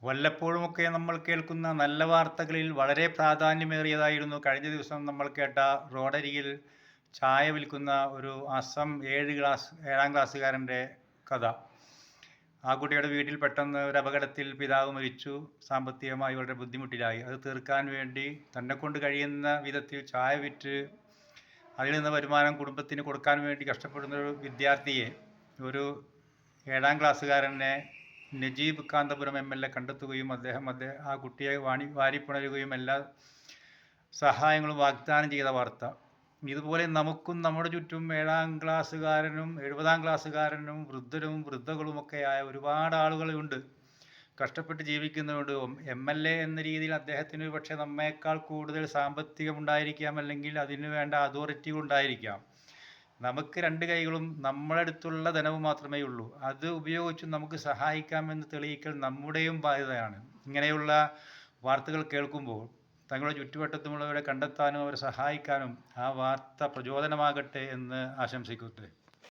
വല്ലപ്പോഴുമൊക്കെ നമ്മൾ കേൾക്കുന്ന നല്ല വാർത്തകളിൽ വളരെ പ്രാധാന്യമേറിയതായിരുന്നു കഴിഞ്ഞ ദിവസം നമ്മൾ കേട്ട റോഡരികിൽ ചായ വിൽക്കുന്ന ഒരു അസം 7ാം ക്ലാസ്സുകാരൻ്റെ കഥ. ആ കുട്ടിയുടെ വീട്ടിൽ പെട്ടെന്ന് ഒരു അപകടത്തിൽ പിതാവ് മരിച്ചു. സാമ്പത്തികമായി വളരെ ബുദ്ധിമുട്ടിലായി. അത് തീർക്കാൻ വേണ്ടി തന്നെക്കൊണ്ട് കഴിയുന്ന വിധത്തിൽ ചായ വിറ്റ് അതിൽ നിന്ന് വരുമാനം കുടുംബത്തിന് കൊടുക്കാൻ വേണ്ടി കഷ്ടപ്പെടുന്ന ഒരു വിദ്യാർത്ഥിയെ, ഒരു 7ാം ക്ലാസ്സുകാരനെ നജീബ് കാന്തപുരം എം.എൽ.എ കണ്ടെത്തുകയും ആ കുട്ടിയെ വാരിപ്പുണരുകയും എല്ലാ സഹായങ്ങളും വാഗ്ദാനം ചെയ്ത വാർത്ത. ഇതുപോലെ നമുക്കും നമ്മുടെ ചുറ്റും 7ാം ക്ലാസ്സുകാരനും 70ാം ക്ലാസ്സുകാരനും വൃദ്ധരും വൃദ്ധകളുമൊക്കെയായ ഒരുപാട് ആളുകളുണ്ട്. കഷ്ടപ്പെട്ട് ജീവിക്കുന്നതുകൊണ്ട് എം.എൽ.എ എന്ന രീതിയിൽ അദ്ദേഹത്തിന് പക്ഷേ നമ്മേക്കാൾ കൂടുതൽ സാമ്പത്തികമുണ്ടായിരിക്കാം, അല്ലെങ്കിൽ അതിന് വേണ്ട അതോറിറ്റികൾ ഉണ്ടായിരിക്കാം. നമുക്ക് രണ്ട് കൈകളും നമ്മളടുത്തുള്ള ധനവും മാത്രമേ ഉള്ളൂ. അത് ഉപയോഗിച്ച് നമുക്ക് സഹായിക്കാമെന്ന് തെളിയിക്കൽ നമ്മുടെയും ബാധ്യതയാണ്. ഇങ്ങനെയുള്ള വാർത്തകൾ കേൾക്കുമ്പോൾ തങ്ങളുടെ ചുറ്റുവട്ടത്തുമുള്ളവരെ കണ്ടെത്താനും അവരെ സഹായിക്കാനും ആ വാർത്ത പ്രചോദനമാകട്ടെ എന്ന് ആശംസിക്കട്ടെ.